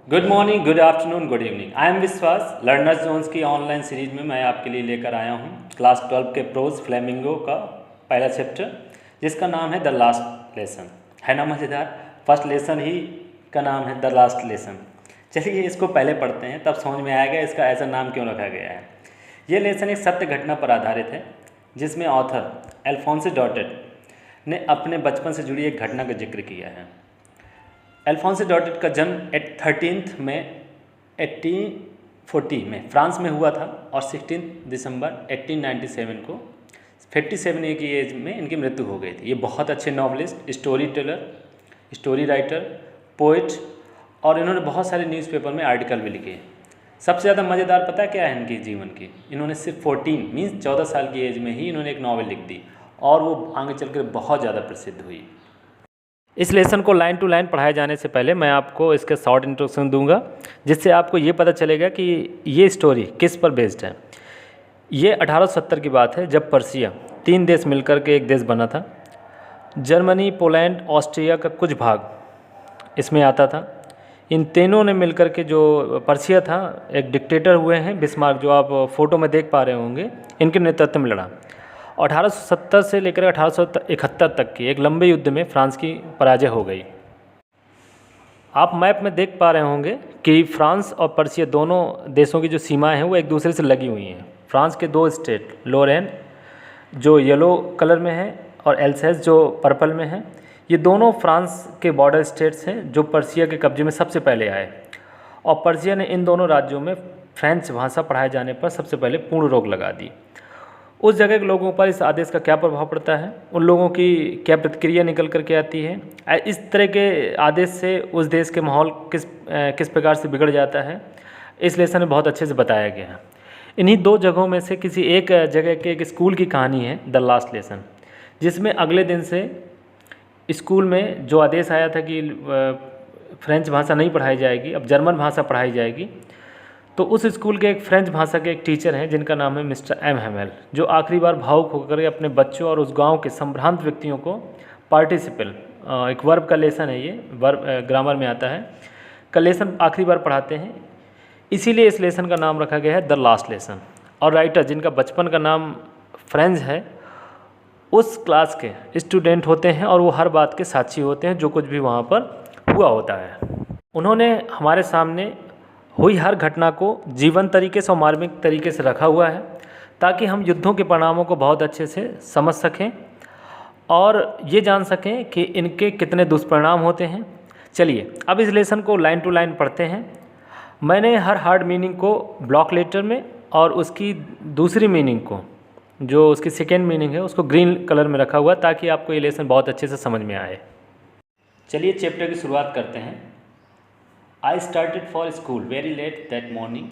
Good morning, good afternoon, good evening. I am विश्वास। Learners Jones की online series में मैं आपके लिए लेकर आया हूँ क्लास 12 के प्रोज फ्लेमिंगो का पहला चैप्टर, जिसका नाम है द लास्ट लेसन। है ना मज़ेदार? फर्स्ट लेसन ही का नाम है द लास्ट लेसन। चलिए इसको पहले पढ़ते हैं, तब समझ में आएगा इसका ऐसा नाम क्यों रखा गया है। ये लेसन एक सत्य घटना पर आधारित है, जिसमें ऑथर अल्फोंसो डॉटेट ने अपने बचपन से जुड़ी एक घटना का जिक्र किया है। अल्फोंसो डॉटेट का जन्म 13 मई 1840 में फ्रांस में हुआ था और 16 दिसंबर 1897 को 57 ईयर की एज में इनकी मृत्यु हो गई थी। ये बहुत अच्छे novelist, story teller, story writer, poet और इन्होंने बहुत सारे न्यूज़पेपर में आर्टिकल भी लिखे। सबसे ज़्यादा मज़ेदार पता है क्या है इनके जीवन की? इन्होंने सिर्फ 14 साल की एज में ही इन्होंने एक नावल लिख दी और वो आगे चलकर बहुत ज़्यादा प्रसिद्ध हुई। इस लेसन को लाइन टू लाइन पढ़ाए जाने से पहले मैं आपको इसका शॉर्ट इंट्रोडक्शन दूंगा, जिससे आपको ये पता चलेगा कि ये स्टोरी किस पर बेस्ड है। ये 1870 की बात है, जब पर्सिया 3 देश मिलकर के एक देश बना था। जर्मनी, पोलैंड, ऑस्ट्रिया का कुछ भाग इसमें आता था। इन तीनों ने मिलकर के, जो पर्सिया था, एक डिक्टेटर हुए हैं बिस्मार्क, जो आप फोटो में देख पा रहे होंगे, इनके नेतृत्व में लड़ा। 1870 से लेकर 1871 तक की एक लंबे युद्ध में फ्रांस की पराजय हो गई। आप मैप में देख पा रहे होंगे कि फ्रांस और पर्सिया दोनों देशों की जो सीमाएं हैं वो एक दूसरे से लगी हुई हैं। फ्रांस के 2 स्टेट, लोरेन जो येलो कलर में है और एल्सेस जो पर्पल में है, ये दोनों फ्रांस के बॉर्डर स्टेट्स हैं जो पर्सिया के कब्जे में सबसे पहले आए। और पर्सिया ने इन दोनों राज्यों में फ्रेंच भाषा पढ़ाए जाने पर सबसे पहले पूर्ण रोक लगा दी। उस जगह के लोगों पर इस आदेश का क्या प्रभाव पड़ता है, उन लोगों की क्या प्रतिक्रिया निकल कर के आती है, इस तरह के आदेश से उस देश के माहौल किस प्रकार से बिगड़ जाता है, इस लेसन में बहुत अच्छे से बताया गया है। इन्हीं 2 जगहों में से किसी एक जगह के एक स्कूल की कहानी है द लास्ट लेसन, जिसमें अगले दिन से स्कूल में जो आदेश आया था कि फ्रेंच भाषा नहीं पढ़ाई जाएगी, अब जर्मन भाषा पढ़ाई जाएगी। तो उस स्कूल के एक फ्रेंच भाषा के एक टीचर हैं जिनका नाम है मिस्टर एम हेमेल, जो आखिरी बार भावुक होकर अपने बच्चों और उस गांव के संभ्रांत व्यक्तियों को पार्टिसिपल, एक वर्ब का लेसन है, ये वर्ब ग्रामर में आता है, का लेसन आखिरी बार पढ़ाते हैं। इसीलिए इस लेसन का नाम रखा गया है द लास्ट लेसन। और राइटर, जिनका बचपन का नाम फ्रेंच है, उस क्लास के स्टूडेंट होते हैं और वो हर बात के साक्षी होते हैं जो कुछ भी वहाँ पर हुआ होता है। उन्होंने हमारे सामने हुई हर घटना को जीवन तरीके से और मार्मिक तरीके से रखा हुआ है, ताकि हम युद्धों के परिणामों को बहुत अच्छे से समझ सकें और ये जान सकें कि इनके कितने दुष्परिणाम होते हैं। चलिए अब इस लेसन को लाइन टू लाइन पढ़ते हैं। मैंने हर हार्ड मीनिंग को ब्लॉक लेटर में और उसकी दूसरी मीनिंग को, जो उसकी सेकेंड मीनिंग है, उसको ग्रीन कलर में रखा हुआ, ताकि आपको ये लेसन बहुत अच्छे से समझ में आए। चलिए चैप्टर की शुरुआत करते हैं। I started for school very late that morning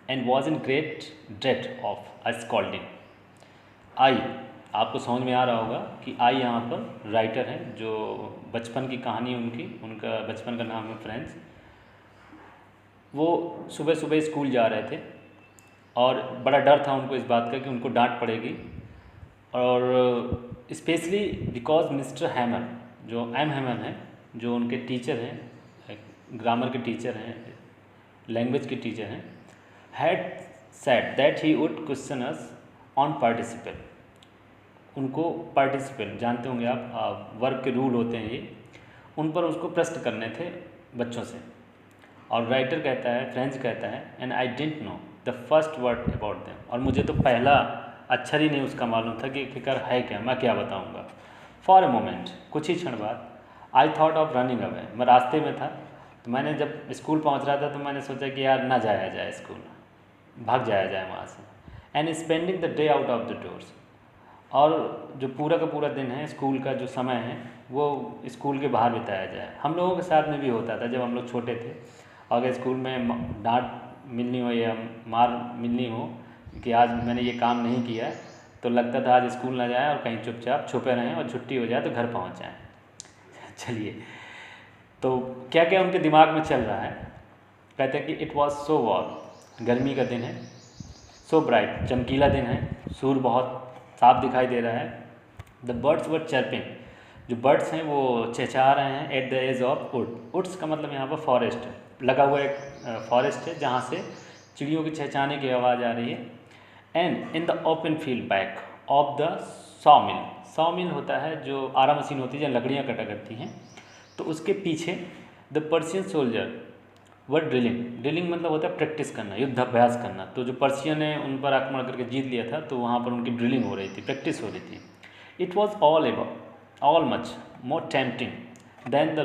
and was in great dread of a scolding. I, आपको समझ में आ रहा होगा कि I यहाँ पर राइटर हैं, जो बचपन की कहानी उनका बचपन का नाम है फ्रेंच। वो सुबह सुबह स्कूल जा रहे थे और बड़ा डर था उनको इस बात का कि उनको डांट पड़ेगी, और स्पेशली बिकॉज मिस्टर हैमर, जो एम हैमर हैं, जो उनके टीचर हैं, ग्रामर के टीचर हैं, लैंग्वेज के टीचर हैं, had said that he would question us on participle. उनको पार्टिसिपल जानते होंगे आप, वर्ब के रूल होते हैं ये, उन पर उसको प्रश्न करने थे बच्चों से। और राइटर कहता है, फ्रेंच कहता है, and I didn't know the first word about them, और मुझे तो पहला अक्षर ही नहीं उसका मालूम था कि फिक्र है क्या, मैं क्या बताऊँगा। फॉर ए मोमेंट, कुछ ही क्षण बाद, I thought of running away, मैं रास्ते में था, तो मैंने जब स्कूल पहुंच रहा था तो मैंने सोचा कि यार ना जाया जाए स्कूल, भाग जाया जाए वहाँ से। And spending the day out of the doors, और जो पूरा का पूरा दिन है, स्कूल का जो समय है, वो स्कूल के बाहर बिताया जाए। हम लोगों के साथ में भी होता था जब हम लोग छोटे थे, अगर स्कूल में डांट मिलनी हो या मार मिलनी हो कि आज मैंने ये काम नहीं किया, तो लगता था आज स्कूल ना जाए और कहीं चुपचाप छुपे रहें और छुट्टी हो जाए तो घर पहुँच जाएँ। चलिए, तो क्या क्या उनके दिमाग में चल रहा है। कहते हैं कि इट वॉज सो वार्म, गर्मी का दिन है, सो ब्राइट, चमकीला दिन है, सूर्य बहुत साफ दिखाई दे रहा है। द बर्ड्स वर चर्पिंग, जो बर्ड्स हैं वो चहचहा रहे हैं। At the edge of wood, woods का मतलब यहाँ पर फॉरेस्ट है, लगा हुआ एक फॉरेस्ट है जहाँ से चिड़ियों की चहचहाने की आवाज़ आ रही है। And in the open field back of the सॉमिल, सॉमिल होता है जो आरा मशीन होती है जहाँ लकड़ियाँ कटा करती हैं, तो उसके पीछे the Persian soldier were drilling, drilling मतलब होता है प्रैक्टिस करना, युद्धाभ्यास करना। तो जो पर्शियन ने उन पर आक्रमण करके जीत लिया था, तो वहाँ पर उनकी ड्रिलिंग हो रही थी, प्रैक्टिस हो रही थी। It was all much more tempting than the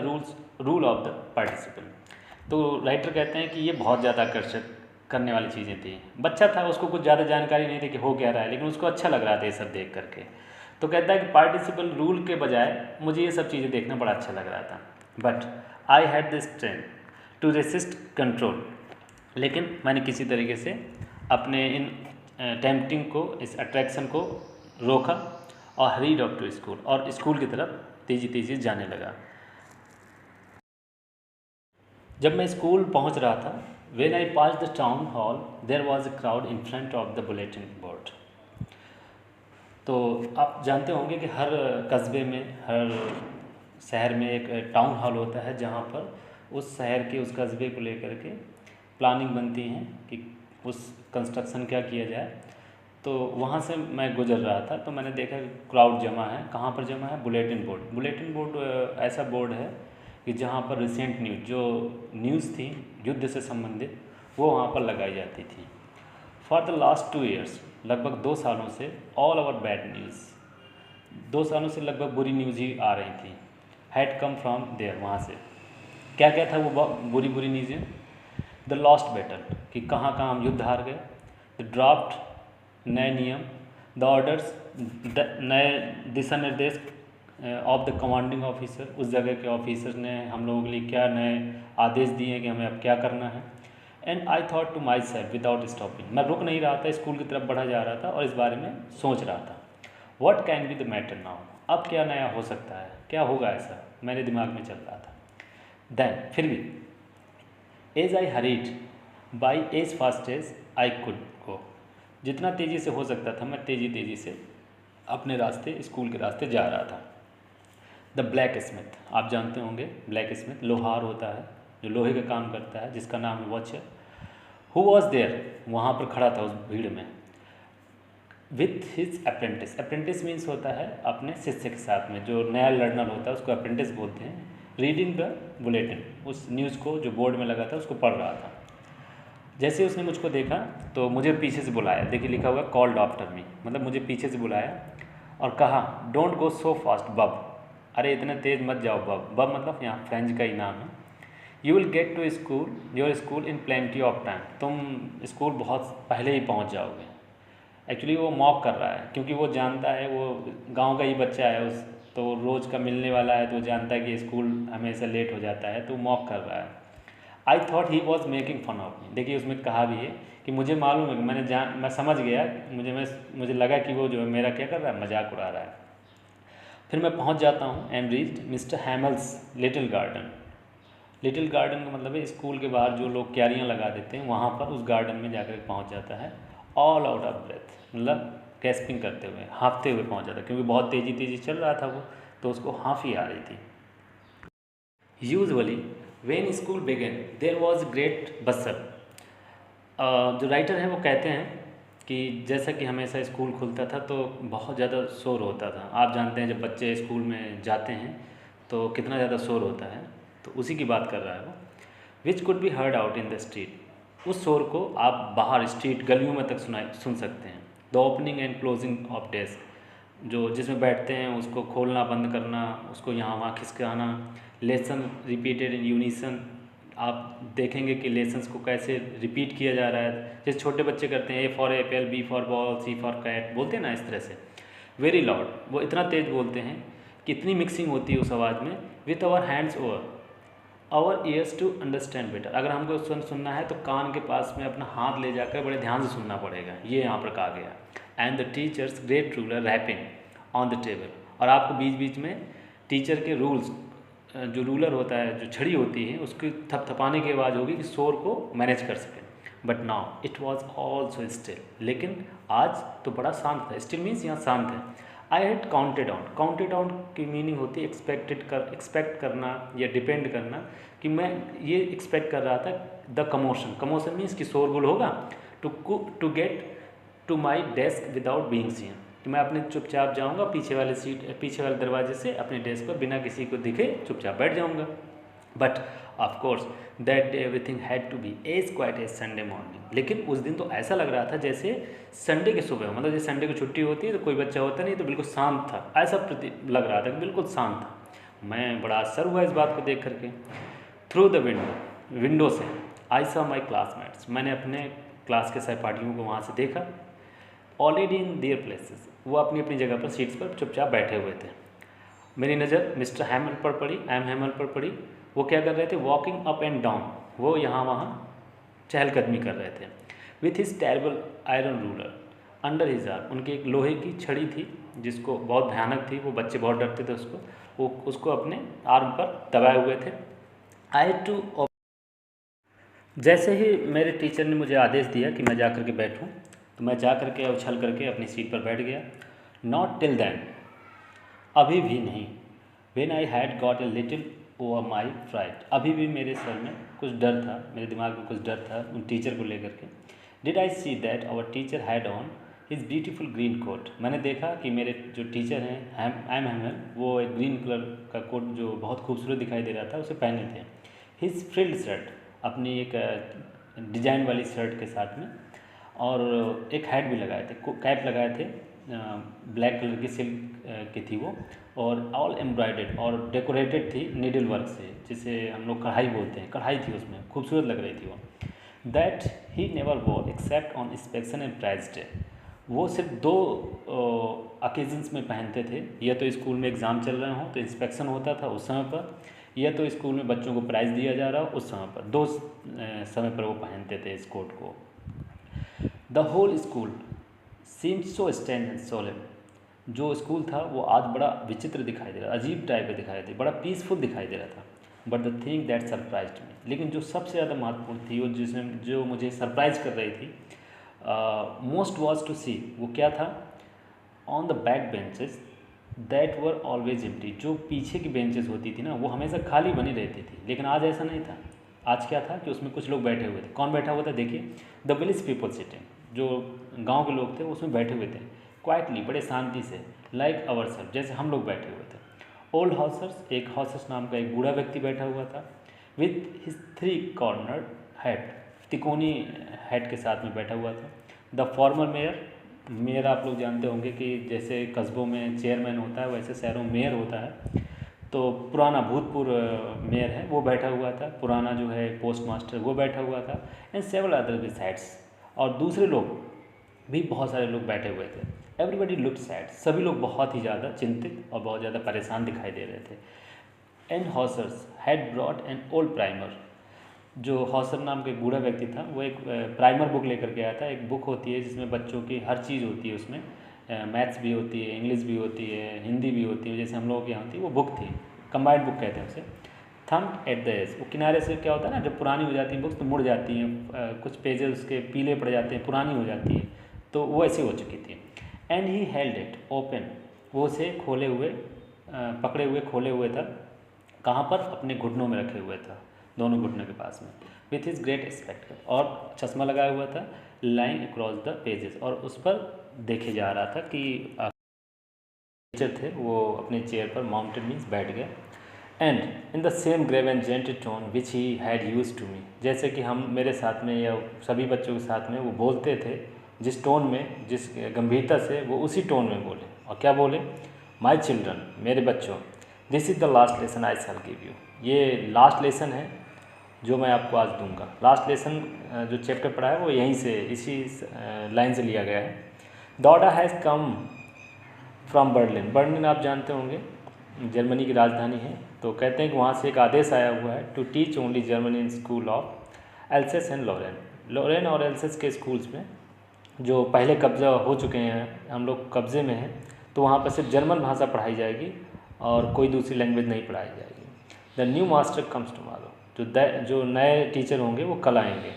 rule of the participant. तो राइटर कहते हैं कि ये बहुत ज़्यादा आकर्षक करने वाली चीज़ें थी। बच्चा था, उसको कुछ ज़्यादा जानकारी नहीं थी कि हो क्या रहा है, लेकिन उसको अच्छा लग रहा था ये सब देख करके। तो कहता है कि पार्टिसिपल रूल के बजाय मुझे ये सब चीज़ें देखना बड़ा अच्छा लग रहा था। But I had the strength to resist control, लेकिन मैंने किसी तरीके से अपने इन टेम्पटिंग को, इस अट्रैक्शन को रोका और हरीड अप टू स्कूल, और स्कूल की तरफ तेज़ी तेज़ी जाने लगा। जब मैं स्कूल पहुंच रहा था, when I pass the town hall there was a crowd in front of the bulletin board. तो आप जानते होंगे कि हर कस्बे में, हर शहर में एक टाउन हॉल होता है जहाँ पर उस शहर के, उस कस्बे को लेकर के प्लानिंग बनती हैं कि उस कंस्ट्रक्शन क्या किया जाए। तो वहाँ से मैं गुजर रहा था, तो मैंने देखा कि क्राउड जमा है। कहाँ पर जमा है? Bulletin board. बुलेटिन बोर्ड ऐसा बोर्ड है कि जहाँ पर रिसेंट न्यूज़, जो न्यूज़ थी युद्ध से संबंधित, वो वहाँ पर लगाई जाती थी। फॉर द लास्ट 2 years, लगभग 2 सालों से, ऑल ओवर बैड न्यूज़, 2 सालों से लगभग बुरी न्यूज़ ही आ रही थी, हैड कम फ्रॉम देयर, वहाँ से। क्या क्या था वो बुरी बुरी न्यूज़ें? द लॉस्ट बैटल, कि कहाँ कहाँ हम युद्ध हार गए। द ड्राफ्ट, नए नियम। द ऑर्डर्स, नए दिशा निर्देश ऑफ द कमांडिंग ऑफिसर, उस जगह के ऑफिसर ने हम लोगों के लिए क्या नए आदेश दिए कि हमें अब क्या करना है। And I thought to myself without stopping, मैं रुक नहीं रहा था, स्कूल की तरफ बढ़ा जा रहा था और इस बारे में सोच रहा था। What can be the matter now, अब क्या नया हो सकता है, क्या होगा ऐसा, मेरे दिमाग में चल रहा था। देन, फिर भी, as I hurried by as fast as I could go, जितना तेज़ी से हो सकता था मैं तेज़ी से अपने रास्ते, स्कूल के रास्ते जा रहा था। द ब्लैक स्मिथ, आप जानते होंगे ब्लैक स्मिथ लोहार होता है जो लोहे का काम करता है, जिसका नाम है वॉचर। हु वॉज देयर, वहाँ पर खड़ा था उस भीड़ में, with his apprentice. Apprentice means होता है अपने शिष्य के साथ में, जो नया लर्नर होता है उसको अप्रेंटिस बोलते हैं। रीडिंग द बुलेटिन, उस न्यूज़ को जो बोर्ड में लगा था उसको पढ़ रहा था। जैसे उसने मुझको देखा तो मुझे पीछे से बुलाया, देखिए लिखा हुआ कॉल्ड आफ्टर मी, मतलब मुझे पीछे से बुलाया और कहा डोंट गो सो फास्ट बब, अरे इतने तेज़ मत जाओ बब। बब मतलब यहाँ फ्रेंच का ही नाम है। You will get to school, your school in plenty of time, तुम स्कूल बहुत पहले ही पहुँच जाओगे। एक्चुअली वो मॉक कर रहा है, क्योंकि वो जानता है, वो गांव का ही बच्चा है, उस तो रोज़ का मिलने वाला है, तो जानता है कि स्कूल हमेशा लेट हो जाता है, तो मॉक कर रहा है। I thought he was making fun of me, देखिए उसमें कहा भी है कि मुझे मालूम है कि मैं समझ गया, मुझे लगा कि वो जो है मेरा क्या कर रहा है, मजाक उड़ा रहा है। फिर मैं पहुंच जाता हूं and reached mister Hummels little garden. Little garden का मतलब है स्कूल के बाहर जो लोग क्यारियाँ लगा देते हैं, वहाँ पर उस गार्डन में जाकर पहुँच जाता है। ऑल आउट ऑफ ब्रेथ, मतलब गैस्पिंग करते हुए, हाँफते हुए पहुँच जाता है, क्योंकि बहुत तेज़ी चल रहा था वो, तो उसको हाँफी आ रही थी। Usually when school began there was great bustle. जो राइटर हैं वो कहते हैं कि जैसा कि हमेशा स्कूल खुलता था तो बहुत ज़्यादा शोर होता था। आप जानते हैं जब बच्चे स्कूल में जाते हैं तो कितना ज़्यादा शोर होता है, तो उसी की बात कर रहा है वो। Which could be heard out in the street, उस शोर को आप बाहर स्ट्रीट गलियों में तक सुन सकते हैं। The opening and closing of desk, जो जिसमें बैठते हैं उसको खोलना बंद करना, उसको यहाँ वहाँ खिसकाना। लेसन रिपीटेड इन यूनिसन, आप देखेंगे कि लेसन्स को कैसे रिपीट किया जा रहा है, जैसे छोटे बच्चे करते हैं, A for apple, B for ball, C for cat, बोलते हैं ना इस तरह से। वेरी लाउड, वो इतना तेज़ बोलते हैं कि इतनी मिक्सिंग होती है उस आवाज़ में। With our hands over our ears to understand better, अगर हमको सुनना है तो कान के पास में अपना हाथ ले जाकर बड़े ध्यान से सुनना पड़ेगा, ये यहाँ पर कहा गया। And the teachers great ruler rapping on the table, और आपको बीच बीच में टीचर के रूल्स, जो रूलर होता है, जो छड़ी होती है, उसकी थपथपाने की आवाज़ होगी कि शोर को मैनेज कर सकें। But now it was also still, लेकिन आज तो बड़ा शांत था। स्टिल मीन्स यहाँ शांत है। आई हैड काउंटेड ऑन की मीनिंग होती है एक्सपेक्ट करना या डिपेंड करना, कि मैं ये एक्सपेक्ट कर रहा था द कमोशन मीन्स कि शोरगुल होगा, to get to my desk without being seen, कि मैं अपने चुपचाप जाऊंगा पीछे वाले दरवाजे से अपने डेस्क पर बिना किसी को दिखे चुपचाप बैठ जाऊंगा। But of course that day everything had to be as quiet as Sunday morning, लेकिन उस दिन तो ऐसा लग रहा था जैसे संडे की सुबह, मतलब जैसे संडे को छुट्टी होती है तो कोई बच्चा होता नहीं, तो बिल्कुल शांत था, ऐसा लग रहा था कि बिल्कुल शांत था। मैं बड़ा आश्चर्य हुआ इस बात को देख करके। थ्रू द विंडो से आई सॉ माई क्लासमेट्स, मैंने अपने क्लास के सहपाठियों को वहाँ से देखा। ऑलरेडी इन देयर प्लेसेस, वो अपनी अपनी जगह पर सीट्स पर चुपचाप बैठे हुए थे। मेरी नज़र मिस्टर हैमल पर पड़ी, एम हैमल पर पड़ी। वो क्या कर रहे थे? वॉकिंग अप एंड डाउन, वो यहाँ वहाँ चहलकदमी कर रहे थे। With his terrible iron ruler under his arm, उनकी एक लोहे की छड़ी थी जिसको बहुत भयानक थी, वो बच्चे बहुत डरते थे उसको, वो उसको अपने आर्म पर दबाए हुए थे। आई हैड टू, जैसे ही मेरे टीचर ने मुझे आदेश दिया कि मैं जा कर के बैठूँ, तो मैं जा कर के उछल करके अपनी सीट पर बैठ गया। नॉट टिल दैन, अभी भी नहीं। When I had got a little over my fright, अभी भी मेरे सर में कुछ डर था, मेरे दिमाग में कुछ डर था उन टीचर को लेकर के। Did I see that our teacher had on his beautiful green coat, मैंने देखा कि मेरे जो टीचर हैं एम हैमल, वो एक ग्रीन कलर का कोट जो बहुत खूबसूरत दिखाई दे रहा था उसे पहने थे। हिज फ्रिल्ड शर्ट, अपनी एक डिजाइन वाली शर्ट के साथ में, और एक हैट भी लगाए थे, कैप लगाए थे, ब्लैक कलर की सिल्क की थी वो, और ऑल एम्ब्रॉयडेड और डेकोरेटेड थी नीडल वर्क से, जिसे हम लोग कढ़ाई बोलते हैं, कढ़ाई थी उसमें, खूबसूरत लग रही थी वो। That he never wore except on inspection and prize day, वो सिर्फ 2 ओकेजन्स में पहनते थे, या तो स्कूल में एग्ज़ाम चल रहे हों तो इंस्पेक्शन होता था उस समय पर, या तो स्कूल में बच्चों को प्राइज़ दिया जा रहा हो उस समय पर, 2 समय पर वो पहनते थे इस कोट को। The whole school seemed so strange and solemn, जो स्कूल था वो आज बड़ा विचित्र दिखाई दे रहा, अजीब टाइप का दिखाई दे, बड़ा पीसफुल दिखाई दे रहा था। But the thing that surprised me, लेकिन जो सबसे ज़्यादा महत्वपूर्ण थी और जो मुझे सरप्राइज कर रही थी, मोस्ट वॉज टू सी, वो क्या था? On the back benches that were always empty, जो पीछे की बेंचेस होती थी ना वो हमेशा खाली बनी रहती थी, लेकिन आज ऐसा नहीं था। आज क्या था कि उसमें कुछ लोग बैठे हुए थे। कौन बैठा हुआ था? देखिए, द विलेज पीपल सिटिंग, जो गांव के लोग थे वो उसमें बैठे हुए थे, क्वाइटली, बड़े शांति से, लाइक अवर सेल्फ, जैसे हम लोग बैठे हुए थे। ओल्ड हाउसर्स, एक हाउसर्स नाम का एक बूढ़ा व्यक्ति बैठा हुआ था, विथ हिज 3 कॉर्नर हैट, तिकोनी हैट के साथ में बैठा हुआ था। द फॉर्मर मेयर आप लोग जानते होंगे कि जैसे कस्बों में चेयरमैन होता है वैसे शहरों में मेयर होता है, तो पुराना भूतपूर्व मेयर है वो बैठा हुआ था, पुराना जो है पोस्ट मास्टर वो बैठा हुआ था, एंड सेवरल अदर बिसाइड्स, और दूसरे लोग भी बहुत सारे लोग बैठे हुए थे। एवरीबडी लुक्ड सैड, सभी लोग बहुत ही ज़्यादा चिंतित और बहुत ज़्यादा परेशान दिखाई दे रहे थे। And Hausers had brought an old primer, जो हॉसर नाम का एक बूढ़ा व्यक्ति था वो एक प्राइमर बुक लेकर के आया था। एक बुक होती है जिसमें बच्चों की हर चीज़ होती है, उसमें मैथ्स भी होती है, इंग्लिश भी होती है, हिंदी भी होती है, जैसे हम लोगों के यहाँ होती है, वो बुक थी, कंबाइंड बुक कहते हैं उसे। थम्प एट द एज, वो किनारे से क्या होता है ना, जब पुरानी हो जाती है बुक्स तो मुड़ जाती हैं, कुछ पेजेस उसके पीले पड़ जाते हैं, पुरानी हो जाती है, तो वो ऐसी हो चुकी थी। And he held it open, वो उसे खोले हुए पकड़े हुए खोले हुए था, कहाँ पर? अपने घुटनों में रखे हुए था, दोनों घुटनों के पास में, विथ हिज ग्रेट स्पेक्टेकल, और चश्मा लगाया हुआ था, लाइंग अक्रॉस द पेजेस, और उस पर देखे जा रहा था कि टीचर थे वो अपने चेयर पर माउंटेड मीन्स बैठ गए। And in the same grave and gentle tone which he had used to me, जैसे कि हम मेरे साथ में या सभी बच्चों के साथ में वो बोलते थे, जिस टोन में, जिस गंभीरता से, वो उसी टोन में बोले। और क्या बोले? माई चिल्ड्रन, मेरे बच्चों, this is the last lesson I shell give you, ये लास्ट लेसन है जो मैं आपको आज दूंगा। लास्ट लेसन जो चैप्टर पढ़ा है वो यहीं से, इसी लाइन से लिया गया है। The order has come from Berlin, Berlin आप जानते होंगे जर्मनी की राजधानी है, तो कहते हैं कि वहाँ से एक आदेश आया हुआ है, to teach only Germany in school of Alsace and Lorraine, Lorraine और एल्सेस के स्कूल्स में जो पहले कब्जा हो चुके हैं, हम लोग कब्जे में हैं, तो वहाँ पर सिर्फ जर्मन भाषा पढ़ाई जाएगी और कोई दूसरी लैंग्वेज नहीं पढ़ाई जाएगी। The new master comes tomorrow, जो नए टीचर होंगे वो कल आएंगे।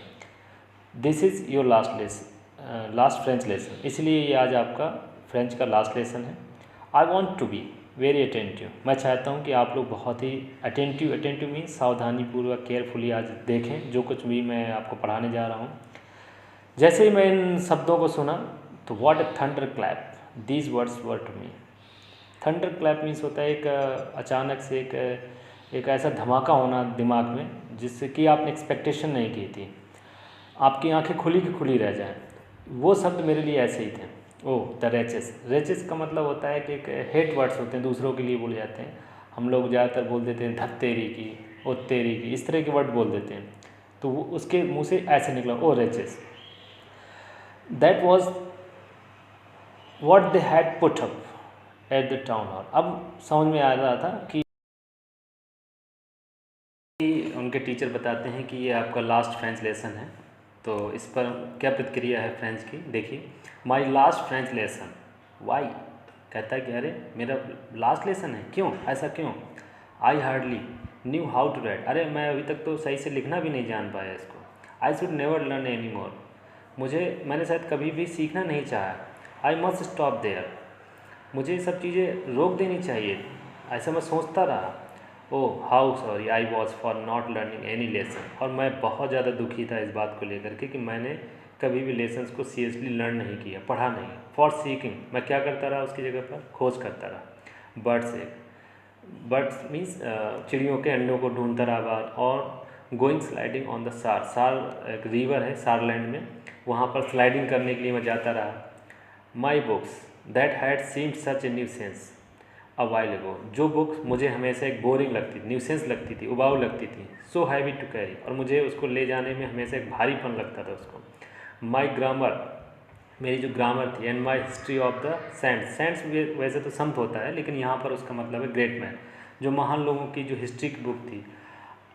This is your last French lesson, इसलिए ये आज आपका फ्रेंच का लास्ट लेसन है। I want to be very attentive. मैं चाहता हूँ कि आप लोग बहुत ही अटेंटिव मीन्स सावधानीपूर्वक केयरफुली आज देखें जो कुछ भी मैं आपको पढ़ाने जा रहा हूँ। जैसे ही मैं इन शब्दों को सुना तो what a thunder clap these words were to me. Thunder clap means होता है एक अचानक से एक ऐसा धमाका होना दिमाग में जिससे कि आपने एक्सपेक्टेशन नहीं की थी, आपकी आंखें खुली की खुली रह जाएं। वो शब्द मेरे लिए ऐसे ही थे। ओह द रेचेस। रेचेस का मतलब होता है कि एक हेट वर्ड्स होते हैं, दूसरों के लिए बोले जाते हैं। हम लोग ज़्यादातर बोल देते हैं धत तेरी की, ओ तेरी की, इस तरह के वर्ड बोल देते हैं। तो वो उसके मुँह से ऐसे निकला, oh wretches. That was what they had put up at the town hall. अब समझ में आ रहा था कि उनके टीचर बताते हैं कि ये आपका लास्ट फ्रेंच लेसन है। तो इस पर क्या प्रतिक्रिया है फ्रेंच की, देखिए। My last French lesson. Why, कहता है कि अरे मेरा लास्ट लेसन है, क्यों, ऐसा क्यों। I hardly knew how to write. अरे मैं अभी तक तो सही से लिखना भी नहीं जान पाया इसको। I should never learn any more. मैंने शायद कभी भी सीखना नहीं चाहा। I must stop there. मुझे ये सब चीज़ें रोक देनी चाहिए, ऐसा मैं सोचता रहा। Oh how sorry I was for not learning any lesson. और मैं बहुत ज़्यादा दुखी था इस बात को लेकर के कि मैंने कभी भी लेसन्स को सीरियसली लर्न नहीं किया, पढ़ा नहीं। फॉर सीकिंग, मैं क्या करता रहा उसकी जगह पर, खोज करता रहा। बर्ड्स मीन्स चिड़ियों के अंडों को ढूंढता रहा बाहर। और गोइंग स्लाइडिंग ऑन द सार एक रिवर है सारलैंड में, वहाँ पर स्लाइडिंग करने के लिए मैं जाता रहा। My books that had seemed such a nuisance a while ago. जो बुक मुझे हमेशा एक बोरिंग लगती थी, न्यूसेंस लगती थी, उबाऊ लगती थी। सो हैवी टू कैरी, और मुझे उसको ले जाने में हमेशा एक भारीपन लगता था उसको। माई ग्रामर, मेरी जो ग्रामर थी। And my history of the saints वैसे तो संत होता है, लेकिन यहाँ पर उसका मतलब है ग्रेट मैन, जो महान लोगों की जो हिस्ट्री की बुक थी।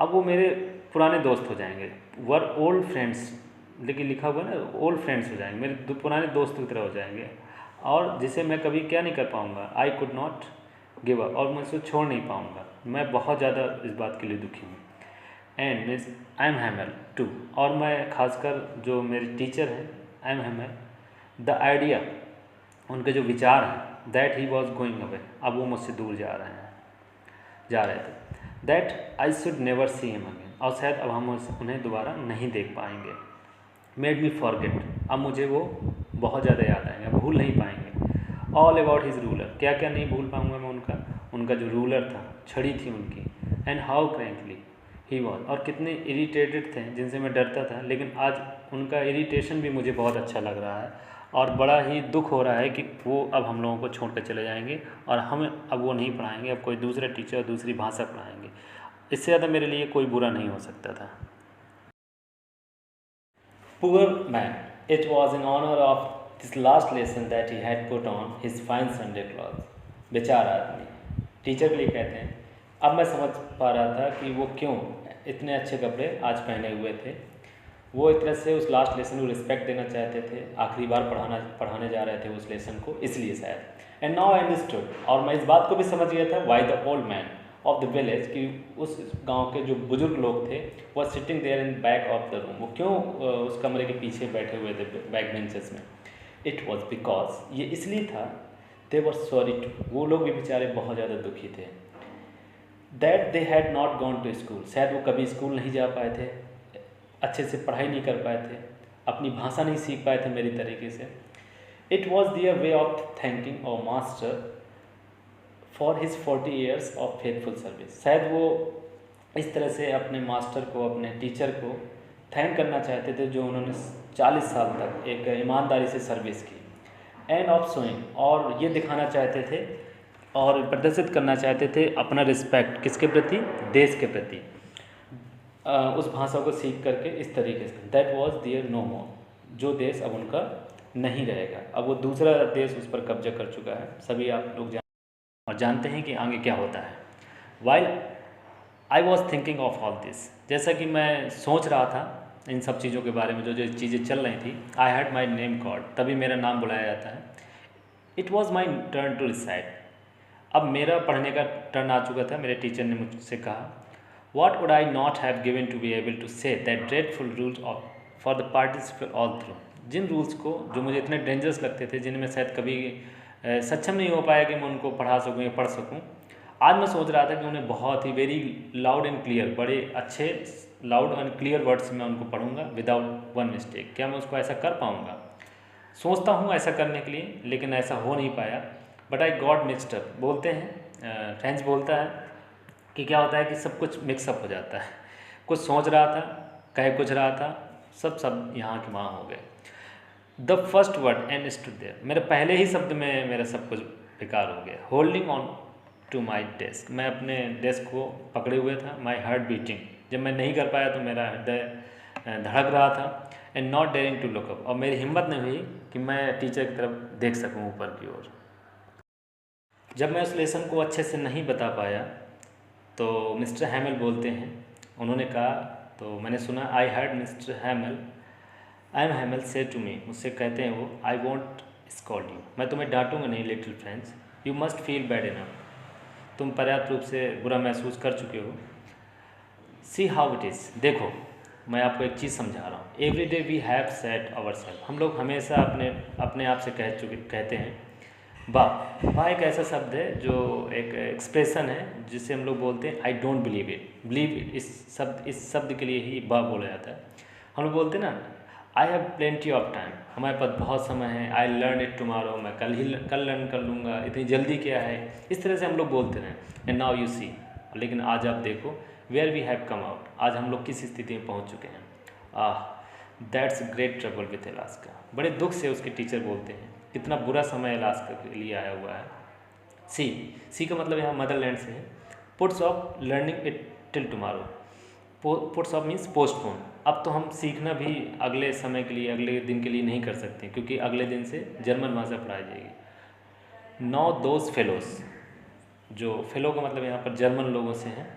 अब वो मेरे पुराने दोस्त हो जाएंगे, वर ओल्ड फ्रेंड्स, लेकिन लिखा हुआ ना ओल्ड फ्रेंड्स हो जाएंगे, मेरे पुराने दोस्तों की तरह हो जाएंगे, और जिसे मैं कभी क्या नहीं कर पाऊँगा। I could not give up, और मैं उसको छोड़ नहीं पाऊँगा। मैं बहुत ज़्यादा इस बात के लिए दुखी हूँ। And means I am Hamel too, और मैं खासकर जो मेरे टीचर हैं I am Hamel, the idea, उनके जो विचार हैं, that he was going away, अब वो मुझसे दूर जा रहे थे। That I should never see him again, और शायद अब हम उन्हें दोबारा नहीं देख पाएंगे। मेड मी फॉरगेट, अब मुझे वो बहुत ज़्यादा याद आएंगे, भूल नहीं पाएंगे। ऑल अबाउट हिज रूलर, क्या क्या नहीं भूल पाऊँगा मैं उनका जो रूलर था, छड़ी थी उनकी। एंड हाउ क्रैंकली ही वॉज, और कितने इरीटेटेड थे जिनसे मैं डरता था, लेकिन आज उनका इरीटेशन भी मुझे बहुत अच्छा लग रहा है। और बड़ा ही दुख हो रहा है कि वो अब हम लोगों को छोड़ कर चले जाएंगे, और हमें अब वो नहीं पढ़ाएंगे, अब कोई दूसरे टीचर दूसरी भाषा पढ़ाएंगे। इससे ज़्यादा मेरे लिए कोई बुरा नहीं हो सकता था। Poor man, it was in honor of this last lesson that he had put on his fine Sunday clothes. बेचारा आदमी, टीचर के लिए कहते हैं। अब मैं समझ पा रहा था कि वो क्यों इतने अच्छे कपड़े आज पहने हुए थे। वो एक तरह से उस लास्ट लेसन को रिस्पेक्ट देना चाहते थे, आखिरी बार पढ़ाने जा रहे थे उस लेसन को, इसलिए शायद। एंड नाउ आई अंडरस्टूड, और मैं इस बात को भी समझ गया था, why the old man of the village, कि उस गांव के जो बुजुर्ग लोग थे वो sitting there in back of the room, वो क्यों उस कमरे के पीछे बैठे हुए थे बैक बेंचेस में। इट वॉज बिकॉज, ये इसलिए था, दे वर सॉरी टू, वो लोग भी बेचारे बहुत ज़्यादा दुखी थे। That they had not gone to school, शायद वो कभी स्कूल नहीं जा पाए थे, अच्छे से पढ़ाई नहीं कर पाए थे, अपनी भाषा नहीं सीख पाए थे मेरी तरीके से। It was their way of thanking our master for his 40 years of faithful service, शायद वो इस तरह से अपने मास्टर को, अपने टीचर को थैंक करना चाहते थे जो उन्होंने 40 साल तक एक ईमानदारी से सर्विस की। एंड ऑफ शोइंग, और ये दिखाना चाहते थे और प्रदर्शित करना चाहते थे अपना रिस्पेक्ट, किसके प्रति, देश के प्रति, उस भाषा को सीख करके इस तरीके से। दैट वॉज दियर नो मोर, जो देश अब उनका नहीं रहेगा, अब वो दूसरा देश उस पर कब्जा कर चुका है। सभी आप लोग और जानते हैं कि आगे क्या होता है। While I was thinking of all this, जैसा कि मैं सोच रहा था इन सब चीज़ों के बारे में, जो जो चीज़ें चल रही थी। I had my name called, तभी मेरा नाम बुलाया जाता है। It was my turn to recite, अब मेरा पढ़ने का टर्न आ चुका था। मेरे टीचर ने मुझसे कहा, what would I not have given to be able to say that dreadful rules of for the participate all through. जिन रूल्स को, जो मुझे इतने डेंजरस लगते थे, जिन्हें मैं शायद कभी सक्षम नहीं हो पाया कि मैं उनको पढ़ा सकूं या पढ़ सकूं। आज मैं सोच रहा था कि उन्हें बहुत ही वेरी लाउड एंड क्लियर, बड़े अच्छे लाउड एंड क्लियर वर्ड्स में उनको पढ़ूंगा विदाउट वन मिस्टेक। क्या मैं उसको ऐसा कर पाऊंगा? सोचता हूँ ऐसा करने के लिए, लेकिन ऐसा हो नहीं पाया। But I got mixed up, बोलते हैं फ्रेंच बोलता है कि क्या होता है कि सब कुछ मिक्सअप हो जाता है। कुछ सोच रहा था, कह कुछ रहा था, सब यहाँ के वहाँ हो गए। The first word and stood there, मेरे पहले ही शब्द में मेरा सब कुछ बेकार हो गया। Holding on to my desk, मैं अपने डेस्क को पकड़े हुए था। माई हार्ट बीटिंग, जब मैं नहीं कर पाया तो मेरा हृदय धड़क रहा था। And not daring to look up, और मेरी हिम्मत नहीं हुई कि मैं टीचर की तरफ देख सकूँ ऊपर की ओर। जब मैं उस लेसन को अच्छे से नहीं बता पाया तो मिस्टर हैमल बोलते हैं, उन्होंने कहा, तो मैंने सुना, I heard mister Hamel, I am Hamel say to मी, मुझसे कहते हैं वो, आई वॉन्ट स्कॉल्ड यू, मैं तुम्हें डांटूंगा नहीं little friends, you must feel bad enough, तुम पर्याप्त रूप से बुरा महसूस कर चुके हो। सी हाउ इट इज़, देखो मैं आपको एक चीज़ समझा रहा हूँ। Every day we have set our self, हम लोग हमेशा अपने आप से कहते हैं वाह। वाह एक ऐसा शब्द है जो एक एक्सप्रेशन है जिसे हम लोग बोलते हैं I don't believe it. Believe it इस शब्द के लिए ही वाह बोला जाता है। हम लोग बोलते हैं ना, I have plenty of time, हमारे पास बहुत समय है। आई लर्न इट टुमारो, मैं कल लर्न कर लूँगा, इतनी जल्दी क्या है, इस तरह से हम लोग बोलते हैं। एंड नाउ यू सी, लेकिन आज आप देखो, where we have come out, आज हम लोग किस स्थिति में पहुँच चुके हैं। That's great trouble with Alaska, बड़े दुख से उसके टीचर बोलते हैं, कितना बुरा समय अलास्का के लिए आया हुआ है। सी का मतलब यहाँ मदरलैंड से है। Puts of learning it till tomorrow, puts of means postpone, अब तो हम सीखना भी अगले समय के लिए, अगले दिन के लिए नहीं कर सकते, क्योंकि अगले दिन से जर्मन भाषा पढ़ाई जाएगी। नाउ दोज फेलोज, जो फेलो का मतलब यहाँ पर जर्मन लोगों से हैं,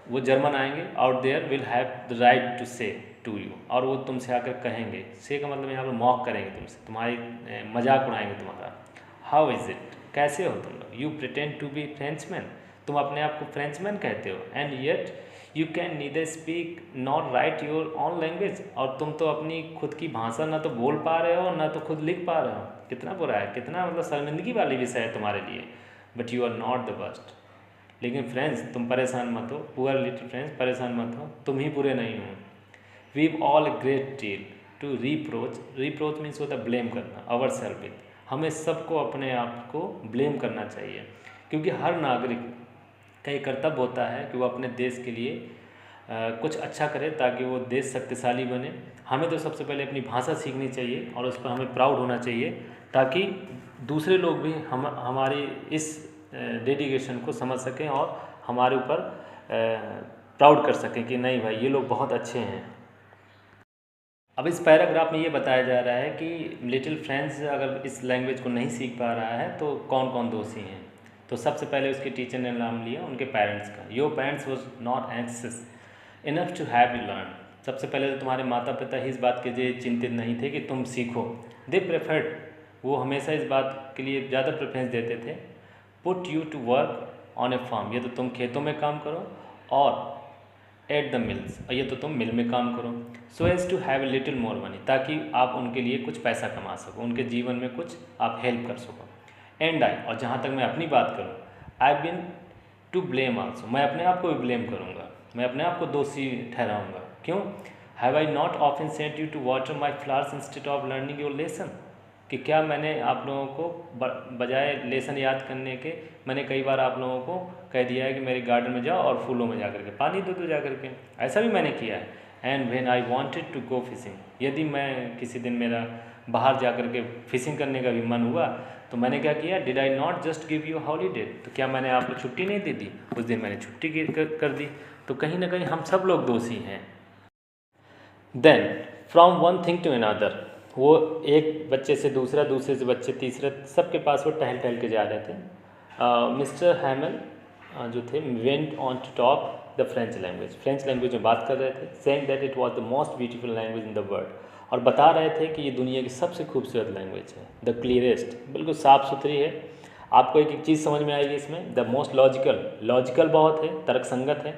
वो जर्मन आएंगे, out there will have the right to say to you, और वो तुमसे आकर कहेंगे, से का मतलब यहाँ पर मॉक करेंगे तुमसे, तुम्हारी मजाक उड़ाएंगे तुम्हारा। हाउ इज़ इट, कैसे हो तुम लोग, you pretend to be Frenchman, तुम अपने आप को फ्रेंचमैन कहते हो, and yet you can neither speak not write your own language, और तुम तो अपनी खुद की भाषा ना तो बोल पा रहे हो ना तो खुद लिख पा रहे हो। कितना बुरा है, कितना मतलब शर्मिंदगी वाली विषय है तुम्हारे लिए। But you are not the worst, लेकिन फ्रेंड्स तुम परेशान मत हो, पुअर लिटिल फ्रेंड्स परेशान मत हो, तुम ही बुरे नहीं हो। We all great deal to reproach means होता है ब्लेम करना, आवर सेल्फ विथ, हमें सबको अपने आप को ब्लेम करना चाहिए, क्योंकि हर नागरिक का ये कर्तव्य होता है कि वो अपने देश के लिए कुछ अच्छा करे ताकि वो देश शक्तिशाली बने। हमें तो सबसे पहले अपनी भाषा सीखनी चाहिए और उस पर हमें प्राउड होना चाहिए, ताकि दूसरे लोग भी हमारी इस डेडिकेशन को समझ सकें और हमारे ऊपर प्राउड कर सकें कि नहीं भाई ये लोग बहुत अच्छे हैं। अब इस पैराग्राफ में ये बताया जा रहा है कि लिटिल फ्रेंड्स अगर इस लैंग्वेज को नहीं सीख पा रहा है तो कौन कौन दोषी हैं। तो सबसे पहले उसके टीचर ने नाम लिया उनके पेरेंट्स का। Your parents was not anxious enough to have you learn, सबसे पहले तो तुम्हारे माता पिता ही इस बात के लिए चिंतित नहीं थे कि तुम सीखो। दे प्रेफर्ड, वो हमेशा इस बात के लिए ज़्यादा प्रेफरेंस देते थे। Put you to work on a farm, ये तो तुम खेतों में काम करो, और एट द मिल्स, और ये तो तुम मिल में काम करो। So as to have a little more money, ताकि आप उनके लिए कुछ पैसा कमा सको, उनके जीवन में कुछ आप हेल्प कर सको। एंड आई, और जहाँ तक मैं अपनी बात करूँ, आई बिन टू ब्लेम आल्सो, मैं अपने आप को भी ब्लेम करूँगा, मैं अपने आप को दोषी ठहराऊँगा। क्यों? Have I not often sent you to water my flowers instead of learning your lesson, कि क्या मैंने आप लोगों को बजाय लेसन याद करने के, मैंने कई बार आप लोगों को कह दिया है कि मेरे गार्डन में जाओ और फूलों में जा करके पानी दो जा करके, ऐसा भी मैंने किया है। And when I wanted to go fishing, यदि मैं किसी दिन मेरा बाहर जा कर के फिशिंग करने का भी मन हुआ तो मैंने क्या किया, did I not just give you holiday, तो क्या मैंने आपको छुट्टी नहीं दे दी, उस दिन मैंने छुट्टी कर दी। तो कहीं ना कहीं हम सब लोग दोषी हैं। Then from one thing to another, वो एक बच्चे से दूसरा, दूसरे से बच्चे तीसरे, सबके पास वो टहल टहल के जा रहे थे। मिस्टर हैमल जो थे went on to talk the French language, French language में बात कर रहे थे। Saying that it was the most beautiful language in the world, और बता रहे थे कि ये दुनिया की सबसे खूबसूरत लैंग्वेज है। द क्लियरेस्ट, बिल्कुल साफ़ सुथरी है। आपको एक एक चीज़ समझ में आएगी इसमें। द मोस्ट लॉजिकल, लॉजिकल बहुत है, तर्कसंगत है।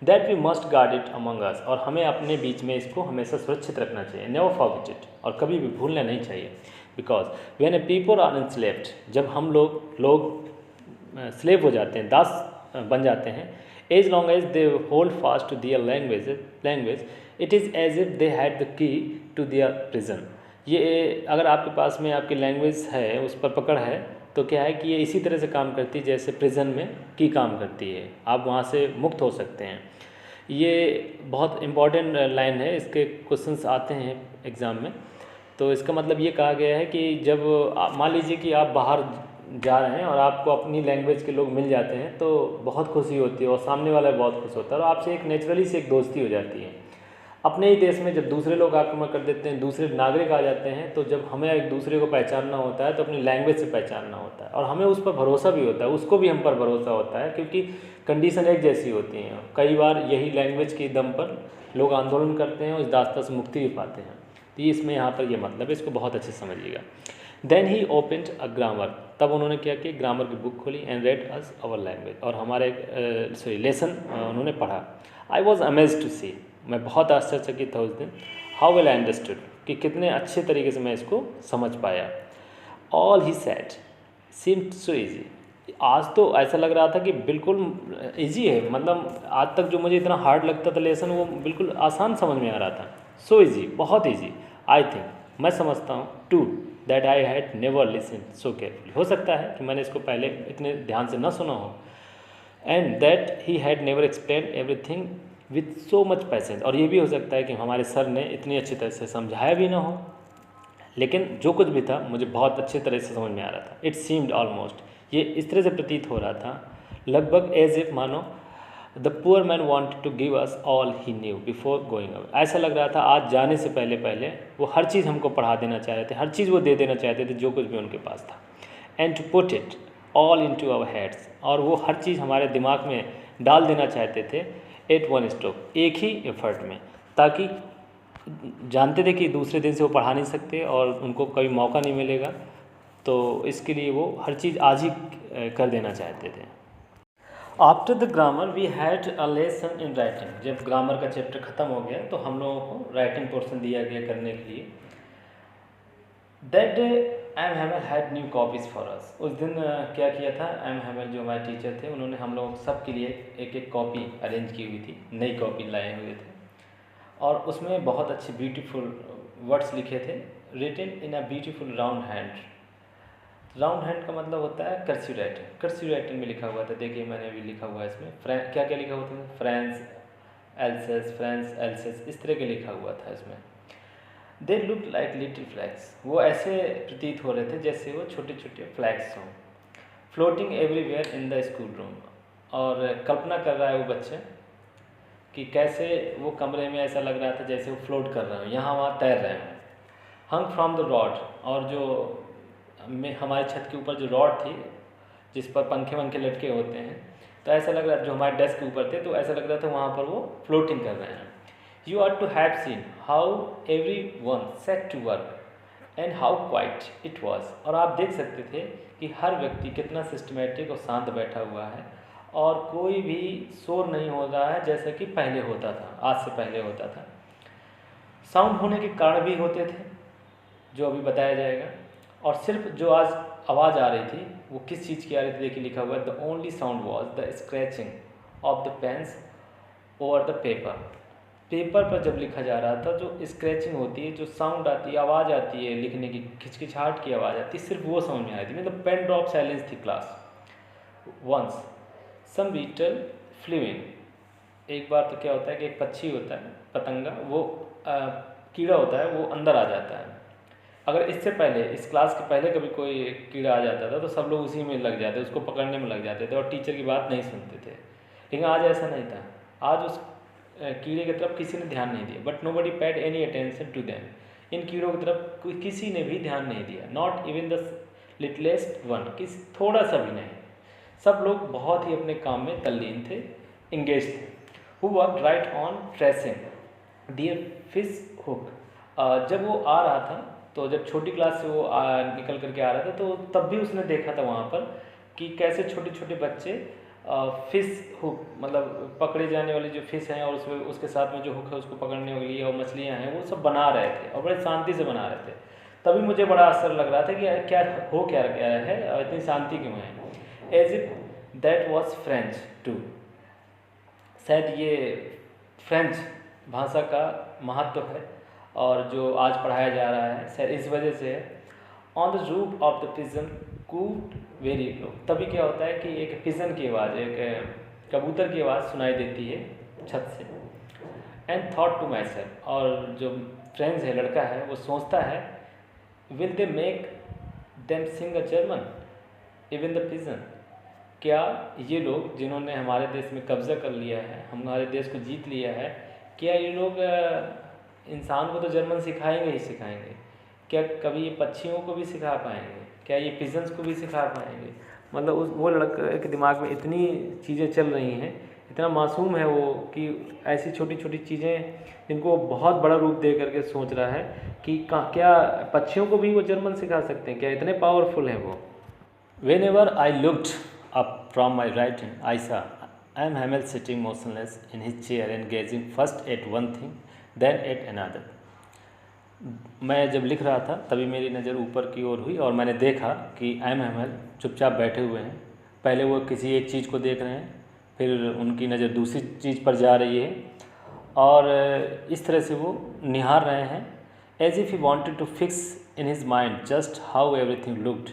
That we must guard it among us, और हमें अपने बीच में इसको हमेशा सुरक्षित रखना चाहिए। नेवर फॉरगेट इट, और कभी भी भूलना नहीं चाहिए। Because when a people are enslaved, जब हम लोग स्लेव हो जाते हैं, दास बन जाते हैं, as long as they hold fast to their language it is as if they had the key to their prison. ये अगर आपके पास में आपकी लैंग्वेज है, उस पर पकड़ है, तो क्या है कि ये इसी तरह से काम करती है जैसे प्रिजन में की काम करती है, आप वहाँ से मुक्त हो सकते हैं। ये बहुत इम्पॉर्टेंट लाइन है, इसके क्वेश्चंस आते हैं एग्ज़ाम में। तो इसका मतलब ये कहा गया है कि जब मान लीजिए कि आप बाहर जा रहे हैं और आपको अपनी लैंग्वेज के लोग मिल जाते हैं तो बहुत खुशी होती है, और सामने वाला बहुत खुश होता है, और आपसे एक नेचुरली से एक दोस्ती हो जाती है। अपने ही देश में जब दूसरे लोग आक्रमण कर देते हैं, दूसरे नागरिक आ जाते हैं, तो जब हमें एक दूसरे को पहचानना होता है तो अपनी लैंग्वेज से पहचानना होता है, और हमें उस पर भरोसा भी होता है, उसको भी हम पर भरोसा होता है, क्योंकि कंडीशन एक जैसी होती हैं। कई बार यही लैंग्वेज के दम पर लोग आंदोलन करते हैं और इस दास्ता से मुक्ति भी पाते हैं। तो इसमें यहाँ पर ये मतलब है, इसको बहुत अच्छे से समझिएगा। Then he opened a grammar, तब उन्होंने क्या किया, ग्रामर की बुक खोली, and read us our language, और हमारे लेसन उन्होंने पढ़ा। I was amazed to see, मैं बहुत आश्चर्यचकित था उस दिन। हाउ वेल आई अंडरस्टूड, कि कितने अच्छे तरीके से मैं इसको समझ पाया। All he sad seemed so easy, आज तो ऐसा लग रहा था कि बिल्कुल ईजी है, मतलब आज तक जो मुझे इतना हार्ड लगता था लेसन, वो बिल्कुल आसान समझ में आ रहा था। सो ईजी, बहुत ईजी। आई थिंक, मैं समझता हूँ, to that I had never listen so carefully, हो सकता है कि मैंने इसको पहले इतने ध्यान से न सुना हो। And that he had never explain everything with so much patience, और ये भी हो सकता है कि हमारे सर ने इतनी अच्छी तरह से समझाया भी ना हो, लेकिन जो कुछ भी था मुझे बहुत अच्छे तरह से समझ में आ रहा था। इट सीम्ड ऑलमोस्ट, ये इस तरह से प्रतीत हो रहा था लगभग एज इफ मानो the poor man wanted to give us all he knew before going away. ऐसा लग रहा था आज जाने से पहले पहले वो हर चीज़ हमको पढ़ा देना चाह रहे थे, हर चीज़ वो दे देना चाहते थे जो कुछ भी उनके पास था। And to put it all into our heads, और वो हर चीज़ हमारे दिमाग में डाल देना चाहते थे एट वन स्ट्रोक, एक ही एफर्ट में, ताकि जानते थे कि दूसरे दिन से वो पढ़ा नहीं सकते और उनको कभी मौका नहीं मिलेगा, तो इसके लिए वो हर चीज़ आज ही कर देना चाहते थे। After the grammar we had a lesson in writing, जब ग्रामर का चैप्टर ख़त्म हो गया तो हम लोगों को राइटिंग पोर्शन दिया गया करने के लिए। That day M Hamel had new copies for us, उस दिन क्या किया था, एम हैमल जो हमारे टीचर थे उन्होंने हम लोग सब के लिए एक एक कॉपी अरेंज की हुई थी, नई कॉपी लाए हुए थे, और उसमें बहुत अच्छे ब्यूटीफुल वर्ड्स लिखे थे, written in a beautiful round hand. Round hand का मतलब होता है कर्सिव राइटिंग, कर्सिव राइटिंग में लिखा हुआ था। देखिए मैंने भी लिखा हुआ है इसमें, क्या क्या लिखा हुआ था, फ्रांस एल्सेस इस तरह के लिखा हुआ था इसमें। They look like little flags, वो ऐसे प्रतीत हो रहे थे जैसे वो छोटे छोटे फ्लैग्स हों, floating everywhere in the school room, और कल्पना कर रहा है वो बच्चे कि कैसे वो कमरे में ऐसा लग रहा था जैसे वो फ्लोट कर रहे हो, यहाँ वहाँ तैर रहे हैं। हंग फ्रॉम द रॉड, और जो हमारे छत के ऊपर जो रॉड थी जिस पर पंखे वंखे लटके होते हैं, तो ऐसा लग रहा था, जो हमारे डेस्क के ऊपर थे, तो ऐसा लग रहा था वहाँ पर वो फ्लोटिंग कर रहे हैं। You are to have seen how everyone set to work and how quite it was, और आप देख सकते थे कि हर व्यक्ति कितना सिस्टमेटिक और शांत बैठा हुआ है, और कोई भी शोर नहीं हो रहा है जैसा कि पहले होता था, आज से पहले होता था। साउंड होने के कारण भी होते थे जो अभी बताया जाएगा, और सिर्फ जो आज आवाज़ आ रही थी वो किस चीज़ की आ रही थी, देखिए लिखा हुआ है, the only sound was the scratching of the pens over the paper. Paper पर जब लिखा जा रहा था जो स्क्रैचिंग होती है, जो साउंड आती है, आवाज़ आती है लिखने की, खिचखिचाहट की आवाज़ आती है, सिर्फ वो समझ में आ रही थी, मतलब पेन ड्रॉप साइलेंस थी क्लास। वंस सम बीटल फ्लू इन, एक बार तो क्या होता है कि एक पक्षी होता है, पतंगा, वो कीड़ा होता है, वो अंदर आ जाता है। अगर इससे पहले, इस क्लास के पहले कभी कोई कीड़ा आ जाता था तो सब लोग उसी में लग जाते, उसको पकड़ने में लग जाते थे और टीचर की बात नहीं सुनते थे। लेकिन आज ऐसा नहीं था, आज उस कीड़े की तरफ किसी ने ध्यान नहीं दिया, but nobody paid any attention to them, इन कीड़ों की तरफ किसी ने भी ध्यान नहीं दिया, not even the littlest one, किस थोड़ा सा भी नहीं। सब लोग बहुत ही अपने काम में तल्लीन थे, इंगेज थे। Who worked right on tracing dear fish hook, जब वो आ रहा था, तो जब छोटी क्लास से वो निकल करके आ रहा था, तो तब भी उसने देखा था वहाँ पर कि कैसे छोटे छोटे बच्चे फिश हुक, मतलब पकड़े जाने वाली जो फिश हैं और उसमें उसके साथ में जो हुक है उसको पकड़ने के लिए और मछलियाँ हैं वो सब बना रहे थे और बड़े शांति से बना रहे थे। तभी मुझे बड़ा आश्चर्य लग रहा था कि यार क्या हो क्या गया है और इतनी शांति क्यों है। As if that was French too, शायद ये फ्रेंच भाषा का महत्व है और जो आज पढ़ाया जा रहा है शायद इस वजह से है। On the roof of the pigeon could very low, तभी क्या होता है कि एक पिजन की आवाज़, एक कबूतर की आवाज़ सुनाई देती है छत से। And thought to myself, और जो फ्रेंच है लड़का है वो सोचता है, will they make them sing a German even the pigeon, क्या ये लोग जिन्होंने हमारे देश में कब्ज़ा कर लिया है, हमारे देश को जीत लिया है, क्या ये लोग इंसान को तो जर्मन सिखाएंगे ही सिखाएंगे, क्या कभी ये पक्षियों को भी सिखा पाएंगे, क्या ये पिजन्स को भी सिखा पाएंगे। मतलब वो लड़के के दिमाग में इतनी चीज़ें चल रही हैं, इतना मासूम है वो कि ऐसी छोटी छोटी चीज़ें जिनको बहुत बड़ा रूप दे करके सोच रहा है कि क्या पक्षियों को भी वो जर्मन सिखा सकते हैं, क्या इतने पावरफुल हैं वो। When ever I looked up from my right hand, I saw M. Hamel sitting motionless in his chair and gazing first at one thing, then at another. मैं जब लिख रहा था तभी मेरी नज़र ऊपर की ओर हुई और मैंने देखा कि एम हैमल चुपचाप बैठे हुए हैं। पहले वो किसी एक चीज़ को देख रहे हैं, फिर उनकी नज़र दूसरी चीज़ पर जा रही है और इस तरह से वो निहार रहे हैं, as if he wanted to fix in his mind just how everything looked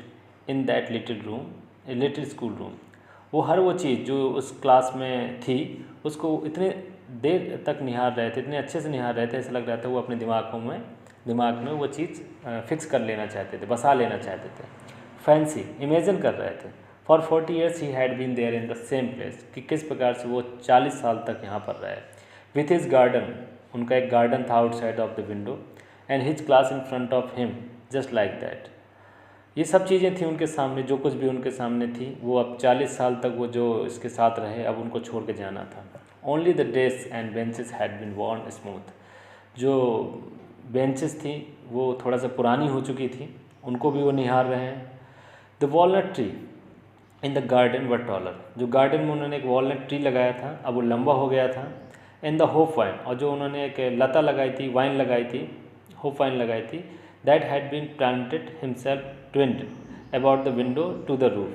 in that little school room. वो हर वो चीज़ जो उस क्लास में थी उसको इतने देर तक निहार रहे थे, इतने अच्छे से निहार रहे थे, ऐसा लग रहा था वो अपने दिमाग में वो चीज़ फिक्स कर लेना चाहते थे, बसा लेना चाहते थे, फैंसी इमेजिन कर रहे थे। For 40 years he had been there in the same place, कि किस प्रकार से वो 40 साल तक यहाँ पर रहे। विथ हिज गार्डन, उनका एक गार्डन था outside of the window, and his class in front of him just like that. ये सब चीज़ें थी उनके सामने, जो कुछ भी उनके सामने थी वो अब 40 साल तक वो जो इसके साथ रहे अब उनको छोड़ के जाना था। Only the desk and benches had been worn smooth, जो बेंचेस थी वो थोड़ा सा पुरानी हो चुकी थी, उनको भी वो निहार रहे हैं। The walnut tree in the garden were taller, जो गार्डन में उन्होंने एक वॉलनट ट्री लगाया था अब वो लंबा हो गया था। इन द होप वाइन, और जो उन्होंने एक लता लगाई थी, वाइन लगाई थी, होप वाइन लगाई थी, that had been planted himself twined about the window to the roof,